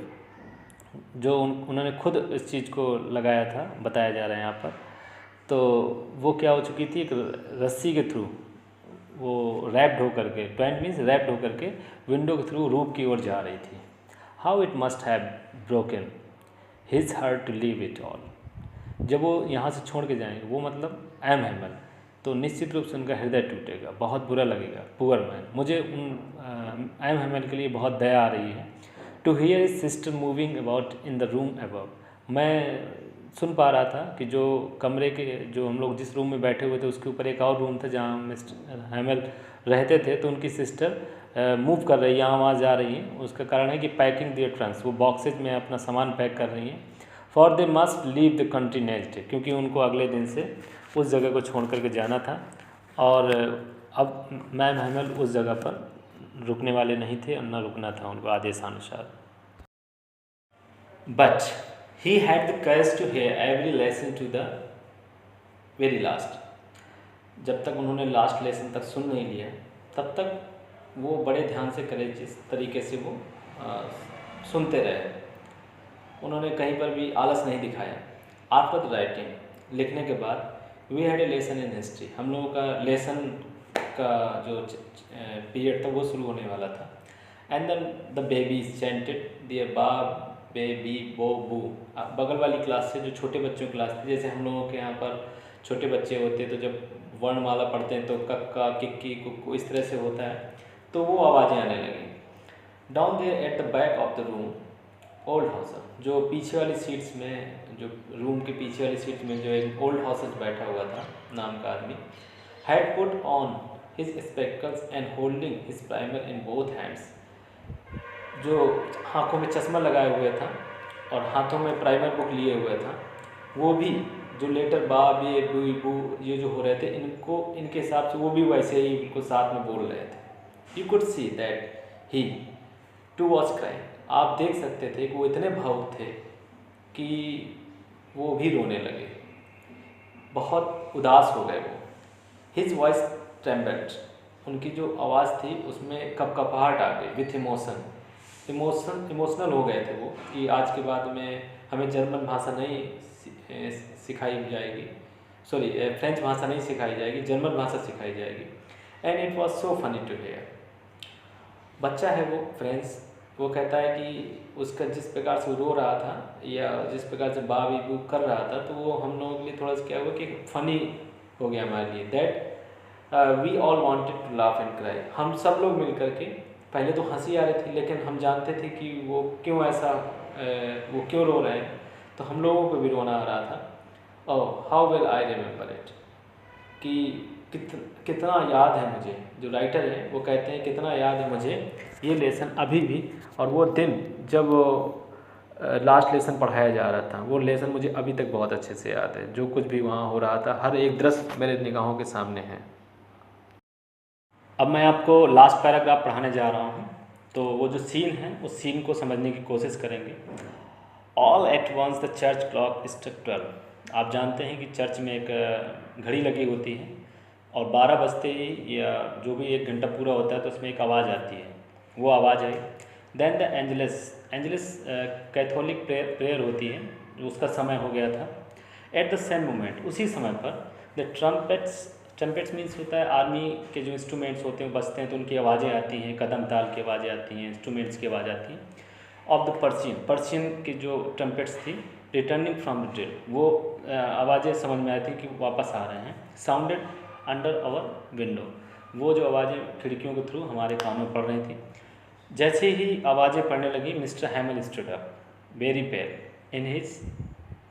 जो उन्होंने खुद इस चीज़ को लगाया था, बताया जा रहा है यहाँ पर। तो वो क्या हो चुकी थी, एक रस्सी के थ्रू वो रैप्ड होकर के, ट्वेंट मीन्स रैप्ड होकर के विंडो के थ्रू रूफ की ओर जा रही थी। How it must have broken his heart to leave it all, जब वो यहाँ से छोड़ के जाएंगे वो मतलब एम हैमल, तो निश्चित रूप से उनका हृदय टूटेगा, बहुत बुरा लगेगा। पुअर मैन, मुझे उन एम हैमल के लिए बहुत दया आ रही है। To hear his sister moving about in the room above, मैं सुन पा रहा था कि जो कमरे के, जो हम लोग जिस रूम में बैठे हुए थे उसके ऊपर एक और रूम था जहाँ मिस्टर हैमल रहते थे, तो उनकी सिस्टर मूव कर रही है, यहाँ वहाँ जा रही है। उसका कारण है कि पैकिंग दियर ट्रंक्स, वो बॉक्सेज में अपना सामान पैक कर रही हैं। For they must leave the country next day, क्योंकि उनको अगले दिन से उस जगह को छोड़ करके जाना था और अब मैम हैमल उस जगह पर रुकने वाले नहीं थे और न रुकना था उनको आदेशानुसार। But he had the courage to hear every lesson to the very last, जब तक उन्होंने लास्ट लेसन तक सुन नहीं लिया तब तक वो बड़े ध्यान से करेजियस तरीके से वो सुनते रहे, उन्होंने कहीं पर भी आलस नहीं दिखाया। आफ्टर द राइटिंग, लिखने के बाद, we had a lesson in history, हम लोगों का लेसन का जो पीरियड था वो शुरू होने वाला था। And then the babies chanted their बा बेबी बो बू, बगल वाली क्लास से, जो छोटे बच्चों की क्लास थी, जैसे हम लोगों के यहाँ पर छोटे बच्चे होते हैं तो जब वर्णमाला पढ़ते हैं तो कक्का किक्की कुक्कू इस तरह से होता है, तो वो आवाज़ें आने लगी। Down there at the back of the room old Hauser, जो पीछे वाली सीट्स में, जो रूम के पीछे वाली सीट में जो एक ओल्ड हाउसर बैठा हुआ था नाम का आदमी, had put on his spectacles and holding his primer in both hands, जो आँखों में चश्मा लगाए हुए था और हाथों में प्राइमर बुक लिए हुए था, वो भी जो लेटर बा बे बू बू ये जो हो रहे थे इनको, इनके हिसाब से वो भी वैसे ही इनको साथ में बोल रहे थे। You could see that he too was crying, आप देख सकते थे कि वो इतने भावुक थे कि वो भी रोने लगे, बहुत उदास हो गए वो। हिज वॉइस ट्रेम्बल्ड, उनकी जो आवाज़ थी उसमें कपकपाहट आ गई, विथ इमोशनल हो गए थे वो कि आज के बाद में हमें जर्मन भाषा नहीं सिखाई जाएगी, सॉरी फ्रेंच भाषा नहीं सिखाई जाएगी, जर्मन भाषा सिखाई जाएगी। And it was so funny to hear. बच्चा है वो फ्रेंच, वो कहता है कि उसका जिस प्रकार से वो रो रहा था या जिस प्रकार से बाबी बू कर रहा था, तो वो हम लोगों के लिए थोड़ा सा क्या हुआ कि फ़नी हो गया हमारे लिए। That we all wanted to laugh and cry. हम सब लोग मिल कर के, पहले तो हंसी आ रही थी लेकिन हम जानते थे कि वो क्यों ऐसा वो क्यों रो रहे हैं, तो हम लोगों को भी रोना आ रहा था। Oh how well I remember it, कि कितना याद है मुझे। जो राइटर है वो कहते हैं कितना याद है मुझे ये लेसन अभी भी, और वो दिन जब लास्ट लेसन पढ़ाया जा रहा था, वो लेसन मुझे अभी तक बहुत अच्छे से याद है। जो कुछ भी वहाँ हो रहा था, हर एक दृश्य मेरे निगाहों के सामने है। अब मैं आपको लास्ट पैराग्राफ पढ़ाने जा रहा हूँ, तो वो जो सीन है उस सीन को समझने की कोशिश करेंगे। All at once the church clock struck 12। आप जानते हैं कि चर्च में एक घड़ी लगी होती है और 12 बजते ही या जो भी 1 घंटा पूरा होता है तो उसमें एक आवाज़ आती है, वो आवाज़ आई। Then the Angelus Catholic prayer होती है, उसका समय हो गया था। एट द सेम मोमेंट, उसी समय पर द ट्रम्पेट्स मीन्स होता है आर्मी के जो इंस्ट्रूमेंट्स होते हैं बजते हैं तो उनकी आवाज़ें आती हैं, कदम ताल की आवाज़ें आती हैं, इंस्ट्रूमेंट्स की आवाज़ आती है। ऑफ द पर्शियन की जो ट्रम्पेट्स थी, रिटर्निंग फ्रॉम द ड्रिल, वो आवाज़ें समझ में आई थी कि वापस आ रहे हैं। साउंडेड अंडर आवर विंडो, वो जो आवाज़ें खिड़कियों के थ्रू हमारे कानों में पड़ रही थी। जैसे ही आवाज़ें पड़ने लगी, mister हैमल stood up very pail in his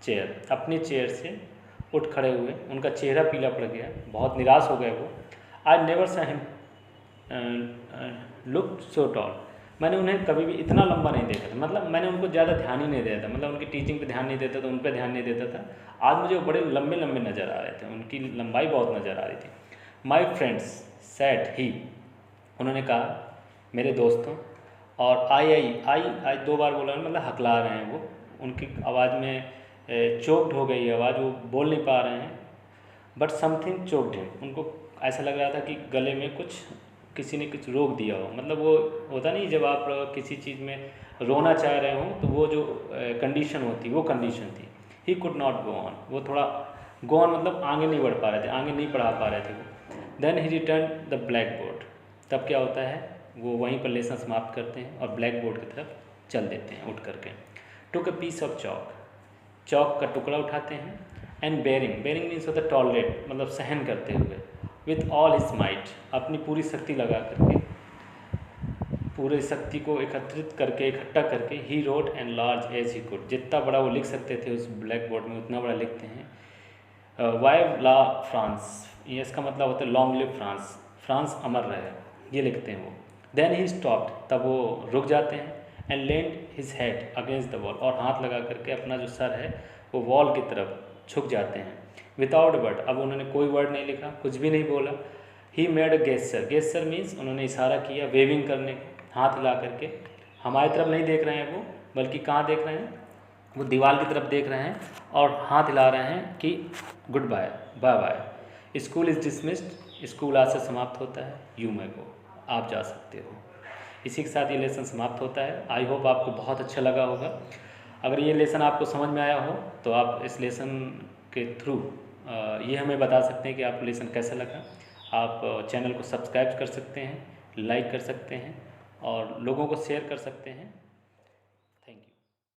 chair, अपनी चेयर से उठ खड़े हुए, उनका चेहरा पीला पड़ गया, बहुत निराश हो गए वो। आई नेवर सा हिम लुक सो टॉल, मैंने उन्हें कभी भी इतना लंबा नहीं देखा था, मतलब मैंने उनको ज़्यादा ध्यान ही नहीं दिया था, मतलब उनकी टीचिंग पे ध्यान नहीं देता था, उन पर ध्यान नहीं देता था। आज मुझे वो बड़े लंबे लंबे नज़र आ रहे थे, उनकी लंबाई बहुत नज़र आ रही थी। माई फ्रेंड्स सैड ही, उन्होंने कहा मेरे दोस्तों, और आई 2 बार बोला, मतलब हकला रहे हैं वो, उनकी आवाज़ में चोक्ड हो गई आवाज़, वो बोल नहीं पा रहे हैं। बट समथिंग चोक्ड हिम, उनको ऐसा लग रहा था कि गले में किसी ने कुछ रोक दिया हो, मतलब वो होता नहीं जब आप किसी चीज़ में रोना चाह रहे हो तो वो जो कंडीशन होती वो कंडीशन थी। He could not go on, वो थोड़ा गो ऑन मतलब आगे नहीं बढ़ पा रहे थे, आगे नहीं पढ़ा पा रहे थे वो। Then he return the blackboard, तब क्या होता है वो वहीं पर लेसन समाप्त करते हैं और ब्लैक बोर्ड की तरफ चल देते हैं उठ करके। टुक अ पीस ऑफ चौक का टुकड़ा उठाते हैं। एंड बेरिंग मीन्स होता है टॉलरेट, मतलब सहन करते हुए। विथ ऑल हिज माइट, अपनी पूरी शक्ति लगा करके, पूरी शक्ति को इकट्ठा करके, ही wrote and large as he could, जितना बड़ा वो लिख सकते थे उस ब्लैक बोर्ड में उतना बड़ा लिखते हैं। वाइव ला फ्रांस, ये इसका मतलब होता है लॉन्ग लिव फ्रांस, फ्रांस अमर रहे, ये लिखते हैं वो। देन ही स्टॉप्ड, तब वो रुक जाते हैं। And leaned his head against the wall, और हाथ लगा करके अपना जो सर है वो वॉल की तरफ झुक जाते हैं। विदाउट वर्ड, अब उन्होंने कोई वर्ड नहीं लिखा, कुछ भी नहीं बोला। He made a gesture means उन्होंने इशारा किया वेविंग करने का, हाथ हिला करके। हमारी तरफ नहीं देख रहे हैं वो, बल्कि कहाँ देख रहे हैं, वो दीवार की तरफ देख रहे हैं और हाथ हिला रहे हैं कि goodbye, bye bye. School is dismissed, school आज से समाप्त होता है। यू मे गो, आप जा सकते हो। इसी के साथ ये लेसन समाप्त होता है। आई होप आपको बहुत अच्छा लगा होगा। अगर ये लेसन आपको समझ में आया हो तो आप इस लेसन के थ्रू ये हमें बता सकते हैं कि आपको लेसन कैसा लगा। आप चैनल को सब्सक्राइब कर सकते हैं, लाइक कर सकते हैं और लोगों को शेयर कर सकते हैं।